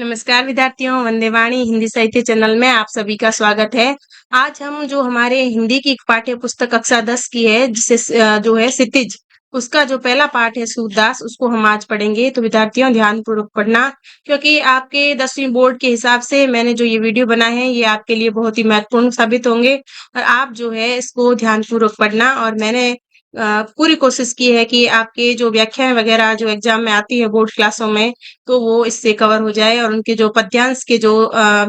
नमस्कार विद्यार्थियों, वंदे वाणी हिंदी साहित्य चैनल में आप सभी का स्वागत है। आज हम जो हमारे हिंदी की पाठ्य पुस्तक कक्षा 10 की है, जिसे जो है क्षितिज, उसका जो पहला पाठ है सूरदास, उसको हम आज पढ़ेंगे। तो विद्यार्थियों ध्यान पूर्वक पढ़ना, क्योंकि आपके 10वीं बोर्ड के हिसाब से मैंने जो ये वीडियो बनाए हैं, ये आपके लिए बहुत ही महत्वपूर्ण साबित होंगे और आप जो है इसको ध्यान पूर्वक पढ़ना। और मैंने पूरी कोशिश की है कि आपके जो व्याख्याएं वगैरह जो एग्जाम में आती है बोर्ड क्लासों में, तो वो इससे कवर हो जाए और उनके जो पद्यांश के जो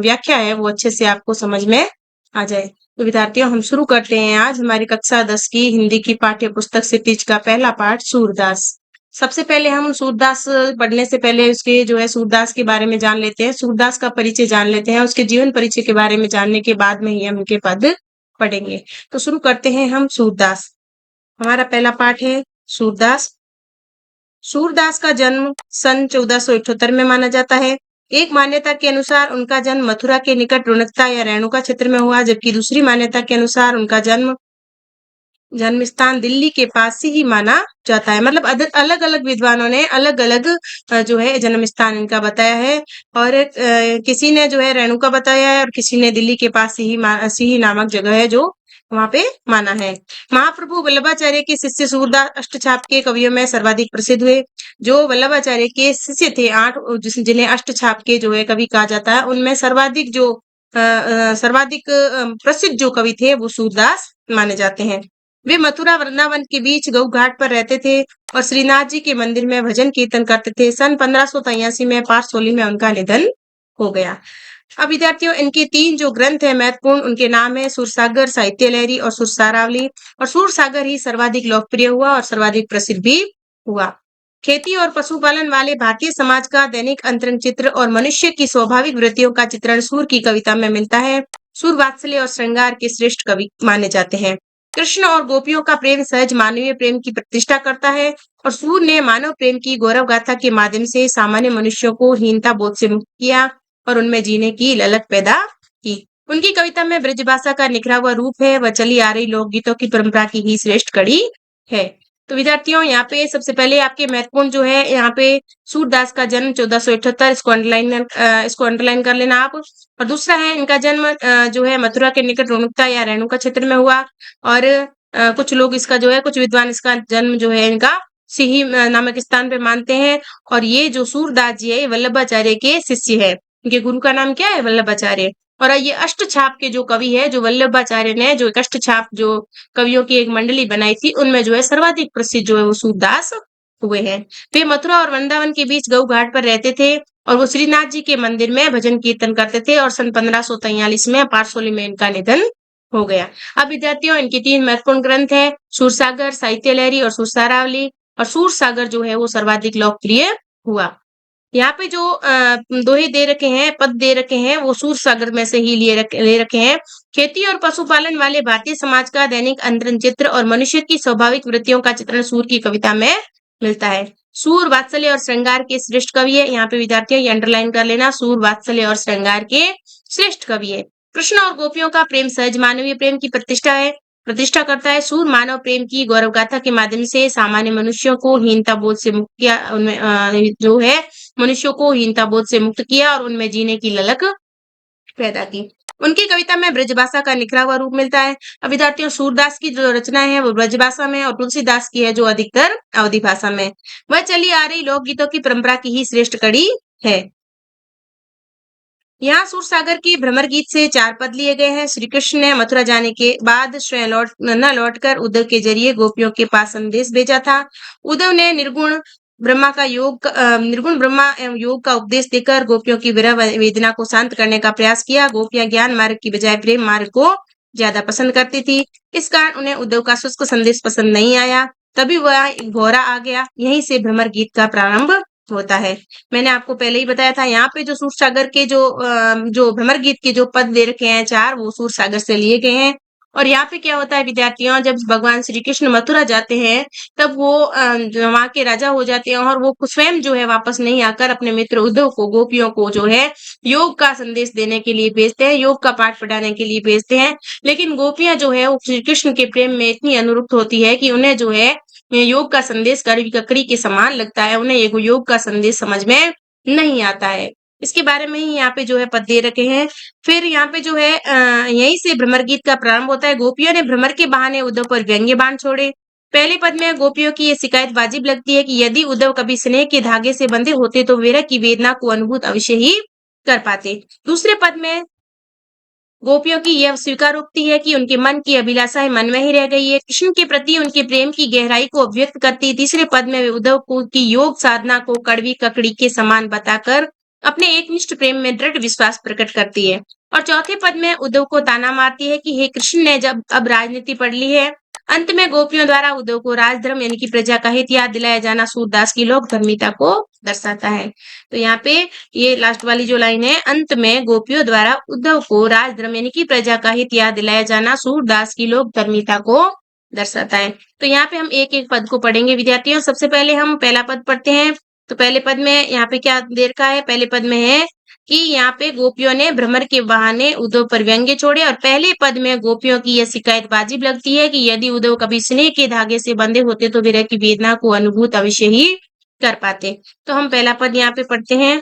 व्याख्या है वो अच्छे से आपको समझ में आ जाए। तो विद्यार्थियों हम शुरू करते हैं आज हमारी कक्षा 10 की हिंदी की पाठ्य पुस्तक क्षितिज का पहला पाठ सूरदास। सबसे पहले हम सूरदास पढ़ने से पहले उसके जो है सूरदास के बारे में जान लेते हैं, सूरदास का परिचय जान लेते हैं, उसके जीवन परिचय के बारे में जानने के बाद में ही हम उनके पद पढ़ेंगे। तो शुरू करते हैं हम सूरदास। हमारा पहला पाठ है सूरदास। सूरदास का जन्म सन 1478 में माना जाता है। एक मान्यता के अनुसार उनका जन्म मथुरा के निकट रुणकता या रेणुका क्षेत्र में हुआ, जबकि दूसरी मान्यता के अनुसार उनका जन्म स्थान दिल्ली के पास ही माना जाता है। मतलब अलग अलग विद्वानों ने अलग अलग जो है जन्म स्थान इनका बताया है। और किसी ने जो है रेणुका बताया है और किसी ने दिल्ली के पास सिही नामक जगह है जो वहां पे माना है। महाप्रभु वल्लभाचार्य के शिष्य सूरदास अष्टछाप के कवियों में सर्वाधिक प्रसिद्ध हुए। जो वल्लभाचार्य के शिष्य थे 8, जिन्हें अष्टछाप के जो है कवि कहा जाता है, उनमें सर्वाधिक प्रसिद्ध जो कवि थे वो सूरदास माने जाते हैं। वे मथुरा वृंदावन के बीच गऊ घाट पर रहते थे और श्रीनाथ जी के मंदिर में भजन कीर्तन करते थे। सन 1583 में पाठसोली में उनका निधन हो गया। अब विद्यार्थियों इनके 3 जो ग्रंथ है महत्वपूर्ण, उनके नाम है सूरसागर, साहित्य लहरी और सुरसारावली। और सूरसागर ही सर्वाधिक लोकप्रिय हुआ और सर्वाधिक प्रसिद्ध भी हुआ। खेती और पशुपालन वाले भारतीय समाज का दैनिक अंतरंग चित्र और मनुष्य की स्वाभाविक वृत्तियों का चित्रण सूर की कविता में मिलता है। सूर वात्सल्य और श्रृंगार के श्रेष्ठ कवि माने जाते हैं। कृष्ण और गोपियों का प्रेम सहज मानवीय प्रेम की प्रतिष्ठा करता है और सूर ने मानव प्रेम की गौरव गाथा के माध्यम से सामान्य मनुष्यों को हीनता बोध से मुक्त किया और उनमें जीने की ललक पैदा की। उनकी कविता में ब्रजभाषा का निखरा हुआ रूप है, वह चली आ रही लोकगीतों की परंपरा की ही श्रेष्ठ कड़ी है। तो विद्यार्थियों यहाँ पे सबसे पहले आपके महत्वपूर्ण जो है यहाँ पे सूरदास का जन्म 1478, इसको अंडरलाइन कर लेना आप। और दूसरा है इनका जन्म जो है मथुरा के निकट रुणकता या रेणुका क्षेत्र में हुआ। और कुछ लोग इसका जो है कुछ विद्वान इसका जन्म जो है इनका सिही नामक स्थान पे मानते हैं। और ये जो सूरदास जी है ये वल्लभाचार्य के शिष्य है। इनके गुरु का नाम क्या है? वल्लभाचार्य। और ये अष्टछाप के जो कवि है, जो वल्लभाचार्य ने जो अष्टछाप जो कवियों की एक मंडली बनाई थी, उनमें जो है सर्वाधिक प्रसिद्ध जो है वो सूरदास हुए हैं। वे मथुरा और वृंदावन के बीच गऊ घाट पर रहते थे और वो श्रीनाथ जी के मंदिर में भजन कीर्तन करते थे। और सन 1543 में पाठसोली में इनका निधन हो गया। अब विद्यार्थियों इनके 3 महत्वपूर्ण ग्रंथ है सूरसागर, साहित्य लहरी और सुरसारावली। और सूरसागर जो है वो सर्वाधिक लोकप्रिय हुआ। यहाँ पे जो दोहे दे रखे हैं, पद दे रखे हैं, वो सूरसागर में से ही ले रखे हैं। खेती और पशुपालन वाले भारतीय समाज का दैनिक अंतरंग चित्र और मनुष्य की स्वाभाविक वृत्तियों का चित्रण सूर की कविता में मिलता है। सूर वात्सल्य और श्रृंगार के श्रेष्ठ कवि है। यहाँ पे विद्यार्थियों ये अंडरलाइन कर लेना, सूर वात्सल्य और श्रृंगार के श्रेष्ठ कवि है। कृष्ण और गोपियों का प्रेम सहज मानवीय प्रेम की प्रतिष्ठा करता है। सूर मानव प्रेम की गौरव गाथा के माध्यम से सामान्य मनुष्यों को हीनता बोध से मुक्त किया, उनमें जो है मनुष्यों को हीनता बोध से मुक्त किया और उनमें जीने की ललक पैदा की। उनकी कविता में ब्रजभाषा का निखरा हुआ रूप मिलता है। अब विद्यार्थियों सूरदास की जो रचना है वो ब्रजभाषा में और तुलसीदास की है जो अधिकतर अवधी भाषा में। वह चली आ रही लोकगीतों की परंपरा की ही श्रेष्ठ कड़ी है। यहाँ सूरसागर की भ्रमर गीत से 4 पद लिए गए हैं। श्री कृष्ण ने मथुरा जाने के बाद स्वयं न लौटकर उद्धव के जरिए गोपियों के पास संदेश भेजा था। उद्धव ने निर्गुण ब्रह्मा एवं योग का उपदेश देकर गोपियों की विरह वेदना को शांत करने का प्रयास किया। गोपियां ज्ञान मार्ग की बजाय प्रेम मार्ग को ज्यादा पसंद करती थी। इस कारण उन्हें उद्धव का शुष्क संदेश पसंद नहीं आया। तभी वह घोरा आ गया। यहीं से भ्रमर गीत का प्रारंभ होता है। मैंने आपको पहले ही बताया था यहाँ पे जो सूरसागर के जो भ्रमर गीत के जो पद दे रखे हैं 4, वो सूरसागर से लिए गए हैं। और यहाँ पे क्या होता है विद्यार्थियों, जब भगवान श्री कृष्ण मथुरा जाते हैं तब वो वहां के राजा हो जाते हैं और वो स्वयं जो है वापस नहीं आकर अपने मित्र उद्धव को गोपियों को जो है योग का संदेश देने के लिए भेजते हैं, योग का पाठ पढ़ाने के लिए भेजते हैं। लेकिन गोपियां जो है वो श्री कृष्ण के प्रेम में इतनी अनुरक्त होती है कि उन्हें जो है योग का संदेश कड़वी ककड़ी के समान लगता है। उन्हें योग का संदेश समझ में नहीं आता है। इसके बारे में ही यहाँ पे जो है पद दे रखे हैं। फिर यहाँ पे जो है यहीं से भ्रमर गीत का प्रारंभ होता है। गोपियों ने भ्रमर के बहाने उद्धव पर व्यंग्य बाण छोड़े। पहले पद में गोपियों की ये शिकायत वाजिब लगती है कि यदि उद्धव कभी स्नेह के धागे से बंधे होते तो विरह की वेदना को अनुभूत अवश्य ही कर पाते। दूसरे पद में गोपियों की यह स्वीकारोक्ति है कि उनके मन की अभिलाषाएं मन में ही रह गई है। कृष्ण के प्रति उनके प्रेम की गहराई को अभिव्यक्त करती है। तीसरे पद में वे उद्धव को की योग साधना को कड़वी ककड़ी के समान बताकर अपने एकनिष्ठ प्रेम में दृढ़ विश्वास प्रकट करती है। और चौथे पद में उद्धव को ताना मारती है कि हे कृष्ण ने जब अब राजनीति पढ़ ली है। अंत में गोपियों द्वारा उद्धव को राजधर्म यानी कि प्रजा का हित याद दिलाया जाना सूरदास की लोक धर्मिता को दर्शाता है। तो यहाँ पे ये लास्ट वाली जो लाइन है, अंत में गोपियों द्वारा उद्धव को राजधर्म यानी कि प्रजा का हित याद दिलाया जाना सूरदास की लोक धर्मिता को दर्शाता है। तो यहाँ पे हम एक एक पद को पढ़ेंगे विद्यार्थियों। सबसे पहले हम पहला पद पढ़ते हैं। तो पहले पद में यहाँ पे क्या दे रखा है? पहले पद में है कि यहाँ पे गोपियों ने भ्रमर के बहाने उद्धव पर व्यंग्य छोड़े। और पहले पद में गोपियों की यह शिकायत वाजिब लगती है कि यदि उद्धव कभी स्नेह के धागे से बंधे होते तो विरह की वेदना को अनुभूत अवश्य ही कर पाते। तो हम पहला पद यहाँ पे पढ़ते हैं।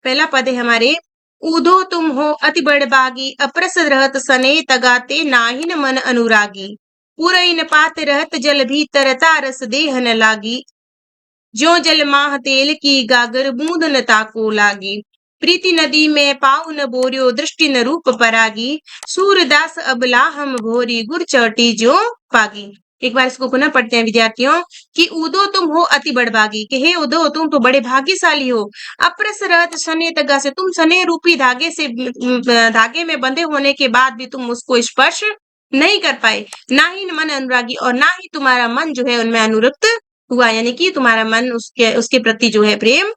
पहला पद है हमारे, ऊधो तुम हो अति बड़बागी, अप्रस रहत सने तगाते नाहिन मन अनुरागी, पुरइन पात रहत जल भीतर तारस देह न लागी, ज्यों जल माह तेल की गागर बूंद न ताको लागी, प्रीति नदी में पाऊ न बोर्यो दृष्टि न रूप परागी, सूरदास अबला हम भोरी गुर चौटी ज्यों पागी। एक बार इसको पुनः पढ़ते हैं विद्यार्थियों कि उदो तुम हो अति बड़भागी, कि हे उदो तुम तो बड़े भाग्यशाली हो। अप्रस रहत सने तगा से, तुम सने रूपी धागे से धागे में बंधे होने के बाद भी तुम उसको स्पर्श नहीं कर पाए। ना ही मन अनुरागी, और ना ही तुम्हारा मन जो है उनमें अनुरक्त हुआ, यानी कि तुम्हारा मन उसके उसके प्रति जो है प्रेम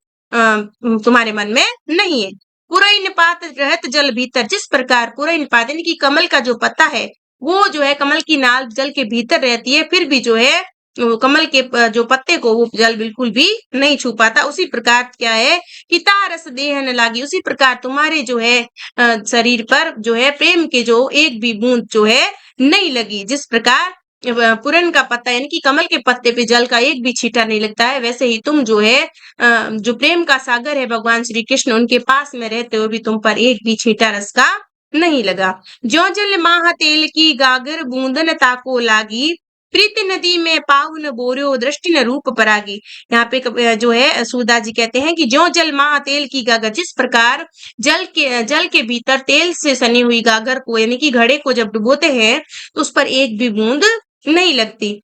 तुम्हारे मन में नहीं है। पुरई निपात रहत जल भीतर, जिस प्रकार पुरई निपात यानी कि कमल का जो पत्ता है वो जो है कमल की नाल जल के भीतर रहती है, फिर भी जो है कमल के जो पत्ते को वो जल बिल्कुल भी नहीं छू पाता, उसी प्रकार क्या है कि तारस देह न लागी, उसी प्रकार तुम्हारे जो है शरीर पर जो है प्रेम के जो एक भी बूंद जो है नहीं लगी। जिस प्रकार पुरन का पत्ता यानी कि कमल के पत्ते पे जल का एक भी छींटा नहीं लगता है, वैसे ही तुम जो है जो प्रेम का सागर है भगवान श्री कृष्ण, उनके पास में रहते हुए भी तुम पर एक भी छींटा रस का नहीं लगा। ज्यों जल माह तेल की गागर बूंदन ताको लागी, प्रीति नदी में पावन बोर्यो दृष्टि न रूप परागी। यहाँ पे जो है सूरदास जी कहते हैं कि ज्यों जल माह तेल की गागर, जिस प्रकार जल के भीतर तेल से सनी हुई गागर को यानी कि घड़े को जब डुबोते हैं तो उस पर एक भी बूंद नहीं लगती,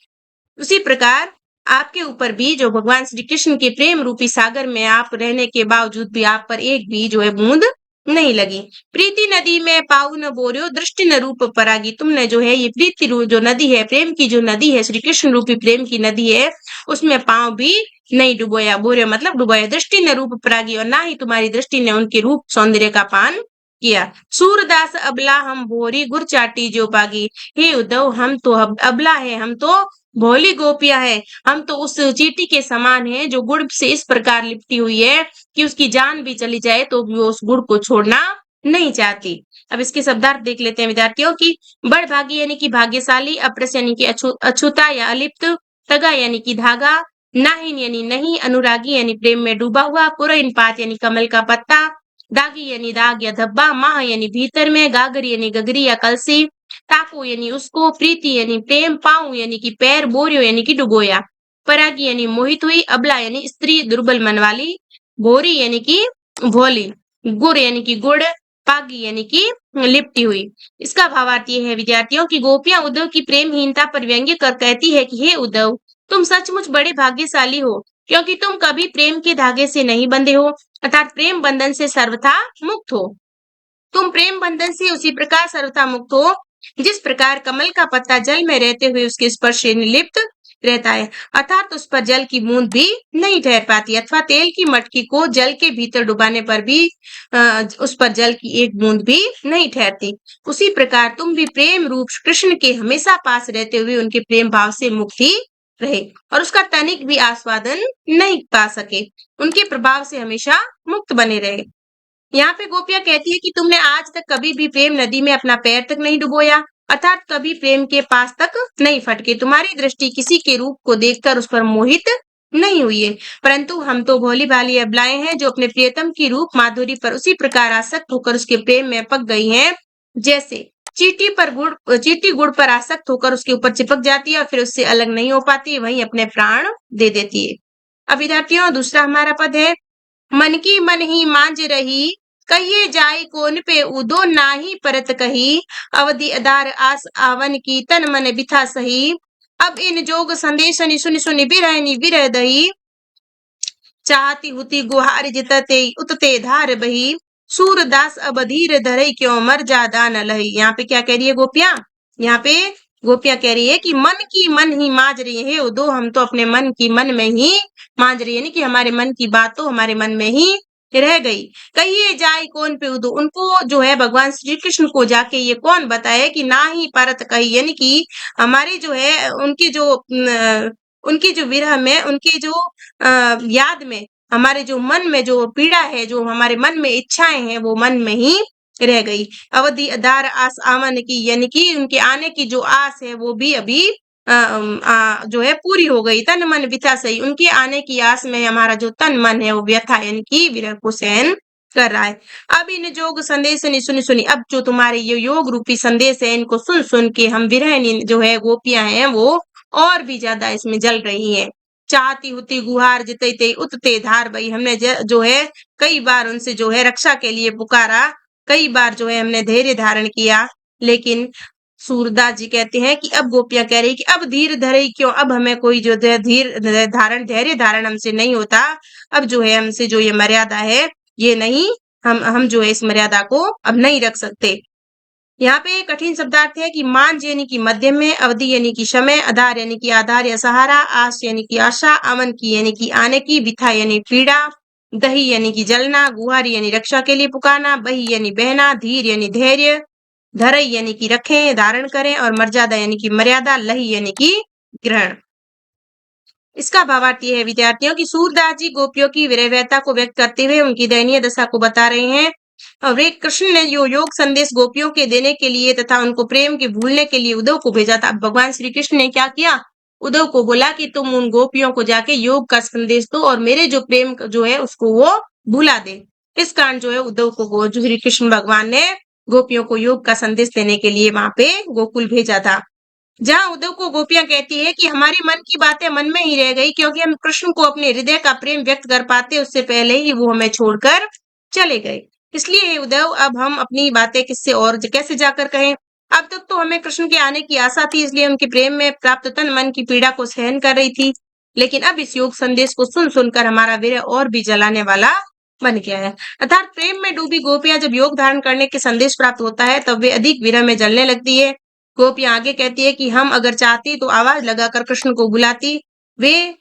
उसी प्रकार आपके ऊपर भी जो भगवान श्री कृष्ण के प्रेम रूपी सागर में आप रहने के बावजूद भी आप पर एक भी जो है बूंद नहीं लगी। प्रीति नदी में पाऊ न बोर्यो दृष्टि न रूप परागी, तुमने जो है ये प्रीति जो नदी है, प्रेम की जो नदी है, श्री कृष्ण रूपी प्रेम की नदी है, उसमें पांव भी नहीं डुबोया। बोर्यो मतलब डुबोया। दृष्टि न रूप परागी, और ना ही तुम्हारी दृष्टि ने उनके रूप सौंदर्य का पान किया। सूरदास अबला हम भोरी गुर चाटी जो पागी, हे उद्धव हम तो अबला है, हम तो भोली गोपियां है, हम तो उस चींटी के समान है जो गुड़ से इस प्रकार लिपटी हुई है कि उसकी जान भी चली जाए तो भी वो उस गुड़ को छोड़ना नहीं चाहती। अब इसके शब्दार्थ देख लेते हैं विद्यार्थियों की। बड़भागी यानी कि भाग्यशाली, अप्रस यानी कि अछूता या अलिप्त, तगा यानी कि धागा, नाहिन यानी नहीं, अनुरागी यानी प्रेम में डूबा हुआ, पुरइन पात यानी कमल का पत्ता, दागी यानी दाग या धब्बा, माह यानी भीतर में, गागर यानी गगरी या कलसी, ताको यानी उसको, प्रीति यानी प्रेम, पाऊ यानी कि पैर, बोरियो यानी कि डुबोया, परागी यानी मोहित हुई, अबला यानी स्त्री दुर्बल मन वाली, भोरी यानी कि भोली, गुड़ यानी कि गुड़, पागी यानी कि लिपटी हुई। इसका भावार्थ ये है विद्यार्थियों की गोपियां उद्धव की प्रेमहीनता पर व्यंग्य कर कहती है कि हे उद्धव तुम सचमुच बड़े भाग्यशाली हो, क्योंकि तुम कभी प्रेम के धागे से नहीं बंधे हो, अर्थात प्रेम बंधन से सर्वथा मुक्त हो। तुम प्रेम बंधन से उसी प्रकार सर्वथा मुक्त हो जिस प्रकार कमल का पत्ता जल में रहते हुए उसके स्पर्श से निर्लिप्त रहता है, अर्थात उस पर जल की बूंद भी नहीं ठहर पाती, अथवा तेल की मटकी को जल के भीतर डुबाने पर भी उस पर जल की एक बूंद भी नहीं ठहरती। उसी प्रकार तुम भी प्रेम रूप कृष्ण के हमेशा पास रहते हुए उनके प्रेम भाव से मुक्त ही रहे और उसका तनिक भी आस्वादन नहीं पा सके, उनके प्रभाव से हमेशा मुक्त बने रहे। यहाँ पे गोपियां कहती है कि तुमने आज तक कभी भी प्रेम नदी में अपना पैर तक नहीं डुबोया, अर्थात कभी प्रेम के पास तक नहीं फटके। तुम्हारी दृष्टि किसी के रूप को देखकर उस पर मोहित नहीं हुई है, परंतु हम तो भोली-भाली अबलाएँ हैं जो अपने प्रियतम की रूप माधुरी पर उसी प्रकार आसक्त होकर उसके प्रेम में पक गई हैं, जैसे चींटी गुड़ पर आसक्त होकर उसके ऊपर चिपक जाती है और फिर उससे अलग नहीं हो पाती, वहीं अपने प्राण दे देती है। अब विद्यार्थियों दूसरा हमारा पद है, मन की मन ही मांझ रही, कहिए जाय कोन पे उदो नाही परत कही, अवधि अधार आस आवन की तन मन बिथा सही। अब इन जोग संदेशनि सुनि सुनि बिरहनि विरह दही, चाहती हुती गुहार जितते उतते धार बही, सूरदास अब धीर धरई क्यों मर जादा न लही। यहाँ पे क्या कह रही है गोपियां? यहाँ पे गोपियां कह रही है कि मन की मन ही मांझ रही है, दो हम तो अपने मन की मन में ही मांझ रही है, यानी कि हमारे मन की बात तो हमारे मन में ही रह गई। कहिए जाए कौन पे उदो, उनको जो है भगवान श्री कृष्ण को जाके ये कौन बताए कि ना ही परत कही, यानी कि हमारी जो है उनकी जो विरह में, उनकी जो याद में, हमारे जो मन में जो पीड़ा है, जो हमारे मन में इच्छाएं हैं, वो मन में ही रह गई। अवधि अधार आस आवन की, यानी कि उनके आने की जो आस है वो भी अभी जो है पूरी हो गई। तन मन बिथा सही, उनके आने की आस में हमारा जो तन मन है वो व्यथा यानी कि विरह को सहन कर रहा है। अब इन जोग संदेश ने सुनी सुनी, अब जो तुम्हारे ये योग रूपी संदेश है इनको सुन सुन के हम विरहिणी जो है गोपियां हैं वो और भी ज्यादा इसमें जल रही हैं। चाहती हुती गुहार जितते उतते धार बही, हमने जो है कई बार उनसे जो है रक्षा के लिए पुकारा, कई बार जो है हमने धैर्य धारण किया, लेकिन सूरदास जी कहते हैं कि अब गोपियां कह रही कि अब धीर धरे क्यों, अब हमें कोई जो धैर्य धारण हमसे नहीं होता, अब जो है हमसे जो ये मर्यादा है ये नहीं, हम जो है इस मर्यादा को अब नहीं रख सकते। यहाँ पे कठिन शब्दार्थ है कि मांझ यानी कि मध्यम में, अवधि यानी कि समय, आधार यानी कि आधार या सहारा, आस यानी कि आशा, अमन की यानी कि आने की, बिथा यानी पीड़ा, दही यानी कि जलना, गुहारी यानी रक्षा के लिए पुकारना, बही यानी बहना, धीर यानी धैर्य, धरई यानी कि रखें, धारण करें, और मर्यादा यानी कि मर्यादा, लही यानी कि ग्रहण। इसका भावार्थ ये है विद्यार्थियों की सूरदास जी गोपियों की विरहव्यता को व्यक्त करते हुए उनकी दयनीय दशा को बता रहे हैं, और वे कृष्ण ने जो योग संदेश गोपियों के देने के लिए तथा उनको प्रेम के भूलने के लिए उद्धव को भेजा था। भगवान श्री कृष्ण ने क्या किया? उद्धव को बोला कि तुम उन गोपियों को जाके योग का संदेश दो और मेरे जो प्रेम जो है उसको वो भुला दे। इस कारण जो है उद्धव को जो श्री कृष्ण भगवान ने गोपियों को योग का संदेश देने के लिए वहां पे गोकुल भेजा था। जहाँ उद्धव को गोपियां कहती है कि हमारी मन की बातें मन में ही रह गई, क्योंकि हम कृष्ण को अपने हृदय का प्रेम व्यक्त कर पाते उससे पहले ही वो हमें छोड़कर चले गए। इसलिए हे उद्धव अब हम अपनी बातें किससे और कैसे जाकर कहें? अब तक तो हमें कृष्ण के आने की आशा थी, इसलिए उनके प्रेम में प्राप्त तन मन की पीड़ा को सहन कर रही थी, लेकिन अब इस योग संदेश को सुन सुनकर हमारा विरह और भी जलाने वाला बन गया है। अर्थात प्रेम में डूबी गोपियां जब योग धारण करने के संदेश प्राप्त होता है तब वे अधिक विरह में जलने लगती है। गोपियां आगे कहती है कि हम अगर चाहती तो आवाज लगाकर कृष्ण को बुलाती, वे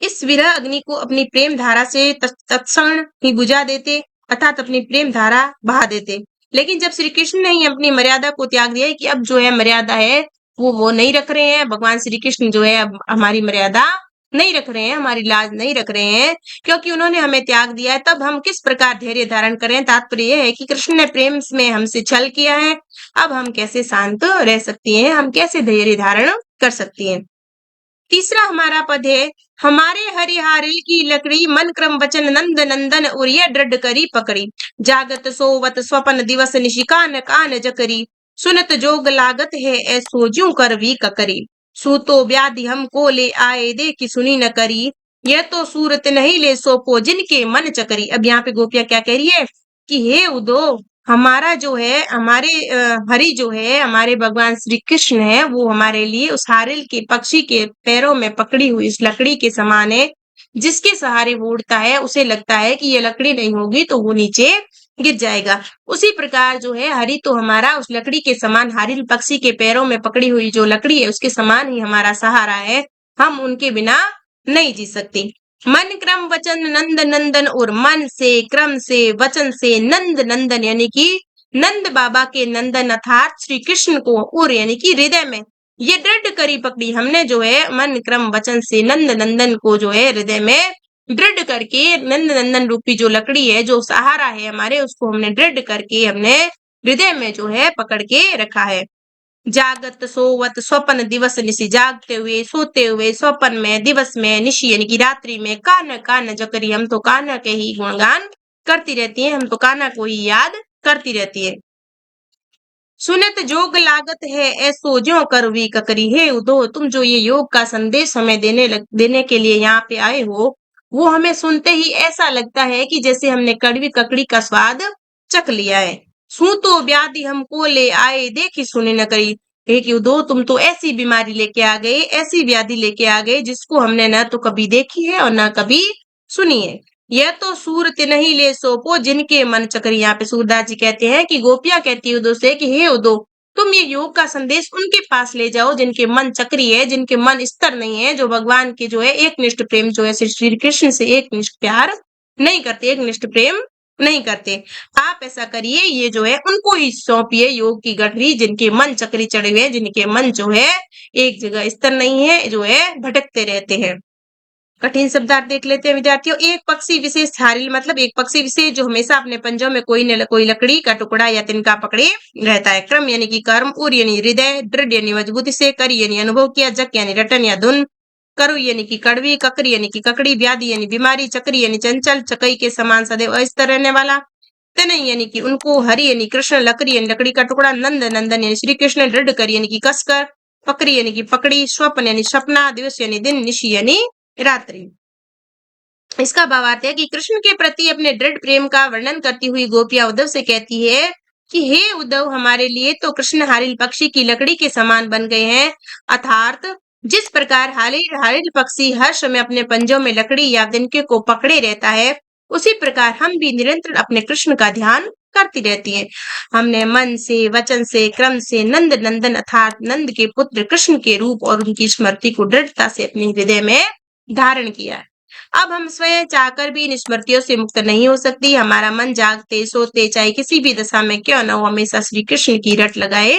इस विरह अग्नि को अपनी प्रेम धारा से तत्क्षण ही बुझा देते, अर्थात अपनी प्रेम धारा बहा देते। लेकिन जब श्री कृष्ण ने ही अपनी मर्यादा को त्याग दिया कि अब जो है मर्यादा है वो नहीं रख रहे हैं, भगवान श्री कृष्ण जो है अब हमारी मर्यादा नहीं रख रहे हैं, हमारी लाज नहीं रख रहे हैं, क्योंकि उन्होंने हमें त्याग दिया है, तब हम किस प्रकार धैर्य धारण करें? तात्पर्य यह है कि कृष्ण ने प्रेम में हमसे छल किया है, अब हम कैसे शांत रह सकती हैं, हम कैसे धैर्य धारण कर सकती हैं। तीसरा हमारा पद है, हमारे हरिहारिल की लकड़ी मन क्रम वचन नंद नंदन उरिय दृढ़ करी पकड़ी, जागत सोवत स्वपन दिवस निशिकान कान जकरी, सुनत जोग लागत है ऐसो ज्यों कर भी ककरी, सूतो व्याधि हमको ले आए दे कि सुनी न करी, यह तो सूरत नहीं ले सोपो जिनके मन चकरी। अब यहाँ पे गोपियां क्या कह रही है कि हे उदो, हमारा जो है हमारे हरि जो है हमारे भगवान श्री कृष्ण है वो हमारे लिए उस हारिल के पक्षी के पैरों में पकड़ी हुई इस लकड़ी के समान है, जिसके सहारे वो उड़ता है उसे लगता है कि ये लकड़ी नहीं होगी तो वो नीचे गिर जाएगा। उसी प्रकार जो है हरि तो हमारा उस लकड़ी के समान, हारिल पक्षी के पैरों में पकड़ी हुई जो लकड़ी है उसके समान ही हमारा सहारा है, हम उनके बिना नहीं जी सकते। मन क्रम वचन नंद नंदन, और मन से क्रम से वचन से नंद नंदन यानी कि नंद बाबा के नंदन अर्थात श्री कृष्ण को, और यानी कि हृदय में ये दृढ़ करी पकड़ी, हमने जो है मन क्रम वचन से नंद नंदन को जो है हृदय में दृढ़ करके, नंद नंदन रूपी जो लकड़ी है जो सहारा है हमारे उसको हमने दृढ़ करके हमने हृदय में जो है पकड़ के रखा है। जागत सोवत स्वपन दिवस निशि, जागते हुए सोते हुए स्वपन में दिवस में निशि यानी कि रात्रि में, कान्हा कान्हा जकरी, हम तो कान्हा के ही गुणगान करती रहती है, हम तो कान्हा को ही याद करती रहती है। सुनत जोग लागत है ऐसो ज्यों करवी ककरी, हे उदो तुम जो ये योग का संदेश हमें देने के लिए यहाँ पे आए हो, वो हमें सुनते ही ऐसा लगता है कि जैसे हमने कड़वी ककड़ी का स्वाद चख लिया है। सू तो व्याधि हमको ले आए देखी सुनी न करी, हे कि उदो तुम तो ऐसी बीमारी लेके आ गए, ऐसी व्याधि लेके आ गए जिसको हमने न तो कभी देखी है और न कभी सुनी है। यह तो सूरत नहीं ले सोपो जिनके मन चक्री, यहाँ पे सूरदास जी कहते हैं कि गोपियां कहती है उदो से कि हे उदो तुम ये योग का संदेश उनके पास ले जाओ जिनके मन चक्री है, जिनके मन स्थिर नहीं है, जो भगवान के जो है एक निष्ठ प्रेम जो है श्री कृष्ण से एक निष्ठ प्यार नहीं करते, एक निष्ठ प्रेम नहीं करते। आप ऐसा करिए, ये जो है उनको ही सौंपिए योग की गठरी, जिनके मन चक्री चढ़े हुए हैं, जिनके मन जो है एक जगह स्थिर नहीं है, जो है भटकते रहते हैं। कठिन शब्दार्थ देख लेते हैं विद्यार्थियों। एक पक्षी विशेष हारिल मतलब एक पक्षी विशेष जो हमेशा अपने पंजों में कोई न कोई लकड़ी का टुकड़ा या तिनका पकड़े रहता है। क्रम यानी कि कर्म, उर यानी हृदय, दृढ़ यानी मजबूती से, कर यानी अनुभव किया, जक यानी रटन या धुन, करु यानी कि कड़वी, ककरी यानी कि ककड़ी, व्याधि यानी बीमारी, चक्री यानी चंचल, चकई के समान सदैव अस्थिर रहने वाला, तनय यानी कि उनको, हरि यानी कृष्ण, लकड़ी यानी लकड़ी का टुकड़ा, नंद नंदन यानी श्री कृष्ण, दृढ़ कर यानी कि कसकर, पकड़ी यानी कि पकड़ी, स्वप्न यानी सपना, दिवस यानी दिन, निशि यानी रात्रि। इसका भावार्थ है कि कृष्ण के प्रति अपने दृढ़ प्रेम का वर्णन करती हुई गोपियां उद्धव से कहती है कि हे उद्धव, हमारे लिए तो कृष्ण हारिल पक्षी की लकड़ी के समान बन गए हैं। अर्थात जिस प्रकार हारिल हारिल पक्षी हर समय अपने पंजों में लकड़ी या तिनके को पकड़े रहता है, उसी प्रकार हम भी निरंतर अपने कृष्ण का ध्यान करती रहती है। हमने मन से, वचन से, क्रम से नंद नंदन अर्थात नंद के पुत्र कृष्ण के रूप और उनकी स्मृति को दृढ़ता से अपने हृदय में धारण किया है। अब हम स्वयं चाहकर भी इन स्मृतियों से मुक्त नहीं हो सकती। हमारा मन जागते सोते चाहे किसी भी दशा में क्यों न हो, हमेशा श्री कृष्ण की रट लगाए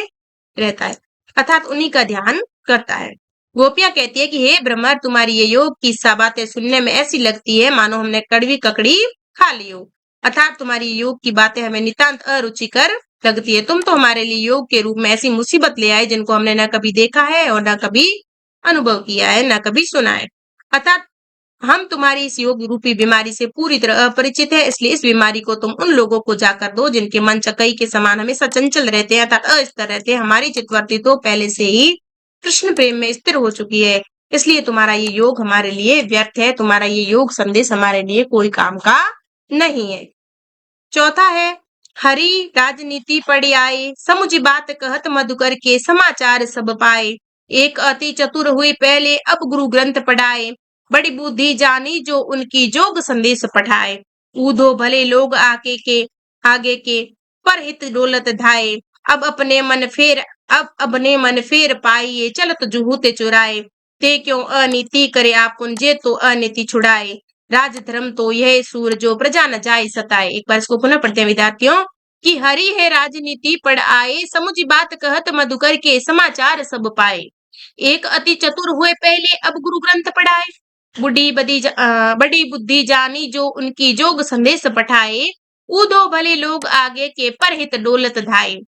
रहता है, अर्थात उन्हीं का ध्यान करता है। गोपियां कहती है कि हे ब्रह्मर, तुम्हारी ये योग की सा बातें सुनने में ऐसी लगती है मानो हमने कड़वी ककड़ी खा ली हो, अर्थात तुम्हारी योग की बातें हमें नितांत अरुचिकर लगती है। तुम तो हमारे लिए योग के रूप में ऐसी मुसीबत ले आए जिनको हमने न कभी देखा है और न कभी अनुभव किया है, न कभी सुना है। अर्थात हम तुम्हारी इस योग रूपी बीमारी से पूरी तरह अपरिचित है, इसलिए इस बीमारी को तुम उन लोगों को जाकर दो जिनके मन चकई के समान हमेशा चंचल रहते हैं अर्थात अस्थिर रहते हैं। हमारी चित्तवृत्ति तो पहले से ही कृष्ण प्रेम में स्थिर हो चुकी है, इसलिए तुम्हारा ये योग हमारे लिए व्यर्थ है, तुम्हारा ये योग संदेश हमारे लिए कोई काम का नहीं है। चौथा है हरि राजनीति पढ़ आए, समुझ बात कहत मधुकर के, समाचार सब पाए। एक अति चतुर हुई पहले अब गुरु ग्रंथ पढ़ाए, बड़ी बुद्धि जानी जो उनकी जोग संदेश पठाए। ऊधो भले लोग आगे के, पर हित डोलत धाये। अब अपने मन फेर पाइए, चलत जुहूते चुराए। ते क्यों अनीति करे आप जे तो अनीति छुड़ाए। राज धर्म तो यह सूर जो प्रजा न जाए सताए। एक बार इसको पुनः पढ़ते हैं विद्यार्थियों कि हरि है राजनीति पढ़ आए, समुझ बात कहत मधुकर के, समाचार सब पाए। एक अति चतुर हुए पहले अब गुरु ग्रंथ पढ़ाए, बड़ी बुद्धि जानी जो उनकी जोग संदेश पठाए। ऊधो भले लोग आगे के, पर हित डोलत धाये।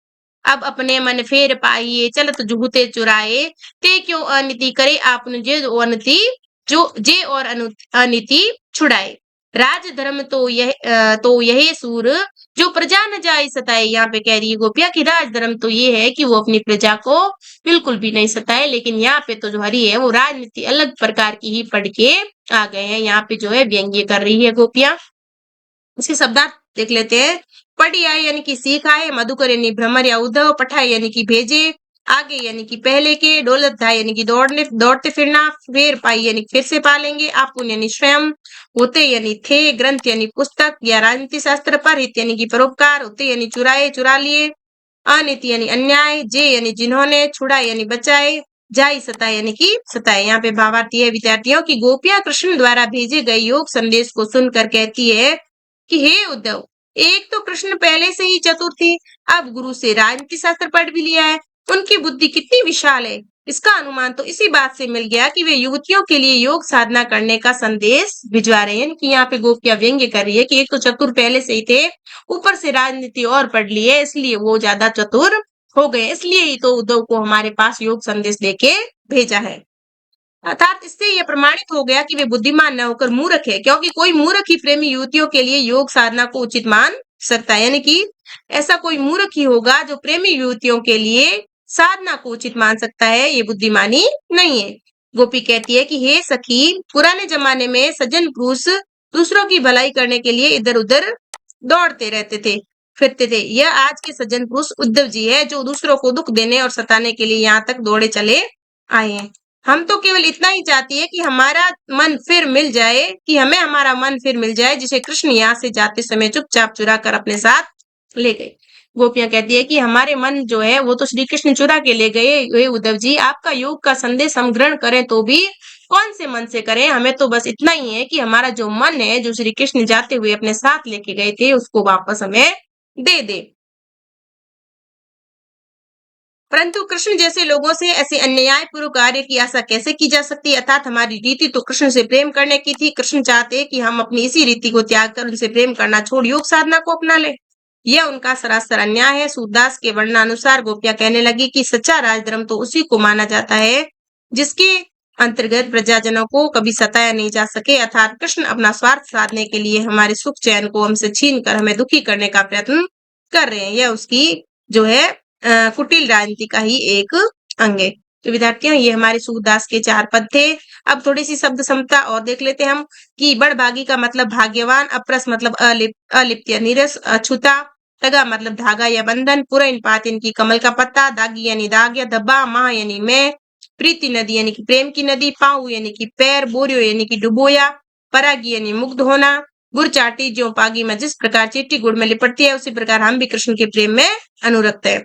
अब अपने मन फेर पाइए, चलत जुहूते चुराए। ते क्यों अनीति करे आपन जे और अनीति छुड़ाए। राज धर्म तो यही सूर जो प्रजा न जाए सताए। यहाँ पे कह रही है गोपिया कि राज धर्म तो ये है कि वो अपनी प्रजा को बिल्कुल भी नहीं सताए, लेकिन यहाँ पे तो जो हरि है वो राजनीति अलग प्रकार की ही पढ़ के आ गए हैं। यहाँ पे जो है व्यंग्य कर रही है गोपियां। इसके शब्दार्थ देख लेते हैं। पढ़ी आए यानी कि सीख आए, मधुकर यानी भ्रमर या उद्धव, पठाए यानी कि भेजे, आगे यानी कि पहले के, दौलत धाय यानी कि दौड़ते फिरना, फेर पाई यानी फिर से पालेंगे, आपुन यानी स्वयं, होते यानी थे, ग्रंथ यानी पुस्तक या राजनीति शास्त्र पर, हित यानी कि परोपकार, होते यानी चुराए चुरा लिए, अनिति यानी अन्याय, जे यानी जिन्होंने, छुड़ाए यानी बचाए, जाई सताए यानी कि सताए। यहाँ पे भावार्थ है विद्यार्थियों की गोपियां कृष्ण द्वारा भेजे गए योग संदेश को सुनकर कहती है कि हे उद्धव, एक तो कृष्ण पहले से ही चतुर थे, अब गुरु से राजनीति शास्त्र पढ़ भी लिया है, उनकी बुद्धि कितनी विशाल है। इसका अनुमान तो इसी बात से मिल गया कि वे युवतियों के लिए योग साधना करने का संदेश भिजवा रहे हैं। कि यहाँ पे गोपियां व्यंग्य कर रही है कि एक तो चतुर पहले से ही थे, ऊपर से राजनीति और पढ़ ली है, इसलिए वो ज्यादा चतुर हो गए, इसलिए ही तो उद्धव को हमारे पास योग संदेश लेके भेजा है। अर्थात इससे यह प्रमाणित हो गया कि वे बुद्धिमान न होकर मूर्ख है, क्योंकि कोई मूर्ख ही प्रेमी युवतियों के लिए योग साधना को उचित मान सकता है। यानी कि ऐसा कोई मूर्ख ही होगा जो प्रेमी युवतियों के लिए साधना को उचित मान सकता है, ये बुद्धिमानी नहीं है। गोपी कहती है कि हे सखी, पुराने जमाने में सज्जन पुरुष दूसरों की भलाई करने के लिए इधर उधर दौड़ते रहते थे, फिरते थे। यह आज के सज्जन पुरुष उद्धव जी है, जो दूसरों को दुख देने और सताने के लिए यहाँ तक दौड़े चले आए हैं। हम तो केवल इतना ही चाहती है कि हमारा मन फिर मिल जाए, कि हमें हमारा मन फिर मिल जाए, जिसे कृष्ण यहाँ से जाते समय चुपचाप चुरा कर अपने साथ ले गए। गोपियां कहती है कि हमारे मन जो है वो तो श्री कृष्ण चुरा के ले गए। हे उद्धव जी, आपका योग का संदेश हम ग्रहण करें तो भी कौन से मन से करें, हमें तो बस इतना ही है कि हमारा जो मन है, जो श्री कृष्ण जाते हुए अपने साथ लेके गए थे, उसको वापस हमें दे दे। परंतु कृष्ण जैसे लोगों से ऐसे अन्यायपूर्ण कार्य की आशा कैसे की जा सकती है? अर्थात हमारी रीति तो कृष्ण से प्रेम करने की थी। कृष्ण चाहते कि हम अपनी इसी रीति को त्याग कर उनसे प्रेम करना छोड़ योग साधना को अपना ले। यह उनका सरासर अन्याय है। सूरदास के वर्णनानुसार गोपियां कहने लगी कि सच्चा राजधर्म तो उसी को माना जाता है जिसके अंतर्गत प्रजाजनों को कभी सताया नहीं जा सके। अर्थात कृष्ण अपना स्वार्थ साधने के लिए हमारे सुख चैन को हमसे छीन कर हमें दुखी करने का प्रयत्न कर रहे हैं। यह उसकी जो है कुटिल राजनीति का ही एक अंग है। तो विद्यार्थियों, ये हमारे सूरदास के 4 पद थे। अब थोड़ी सी शब्द समता और देख लेते हैं हम कि बड़भागी का मतलब भाग्यवान, अप्रस मतलब अलिप्त या नीरस, अछूता, तगा मतलब धागा या बंधन, पुरैन पात यानी कि कमल का पत्ता, दागी यानी दाग या धब्बा, माह यानी मैं, प्रीति नदी यानी कि प्रेम की नदी, पाऊ यानी कि पैर, बोरियो यानी कि डुबोया, परागी यानी मुग्ध होना, गुड़ चाटी ज्यों पागी में जिस प्रकार चींटी गुड़ में लिपटती है, उसी प्रकार हम भी कृष्ण के प्रेम में अनुरक्त है।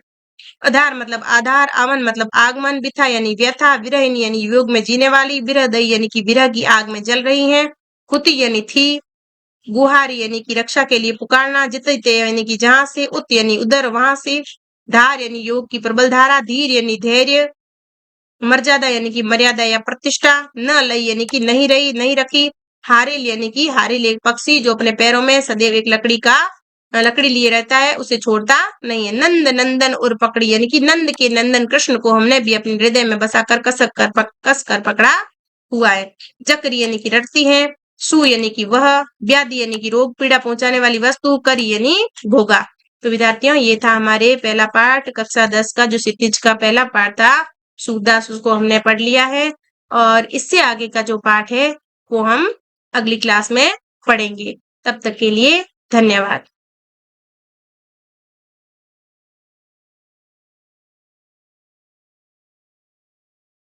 आधार मतलब आधार, आवन मतलब आगमन, बिथा यानी व्यथा, विरहिनी यानी योग में जीने वाली, विरह दई यानी कि विरह की आग में जल रही है, हुति यानी थी, गुहारी यानी कि रक्षा के लिए पुकारना, जितते यानी कि जहां से, उत यानी उधर वहां से, धार यानी योग की प्रबल धारा, धीर यानी धैर्य, मर्यादा यानी कि मर्यादा या प्रतिष्ठा, न लई यानी कि नहीं रही, नहीं रखी, हारिल यानी कि हारिल एक पक्षी जो अपने पैरों में सदैव एक लकड़ी लिए रहता है, उसे छोड़ता नहीं है। नंद नंदन और पकड़ी यानी कि नंद के नंदन कृष्ण को हमने भी अपने हृदय में बसाकर कस कर पकड़ा हुआ है। जकरी यानी कि रटती है, सु यानी कि वह, व्याधि यानी कि रोग पीड़ा पहुंचाने वाली वस्तु, करी यानी भोगा। तो विद्यार्थियों, ये था हमारे पहला पाठ कक्षा 10 का, जो क्षितिज का पहला पाठ था सूरदास, उसको हमने पढ़ लिया है। और इससे आगे का जो पाठ है वो हम अगली क्लास में पढ़ेंगे। तब तक के लिए धन्यवाद।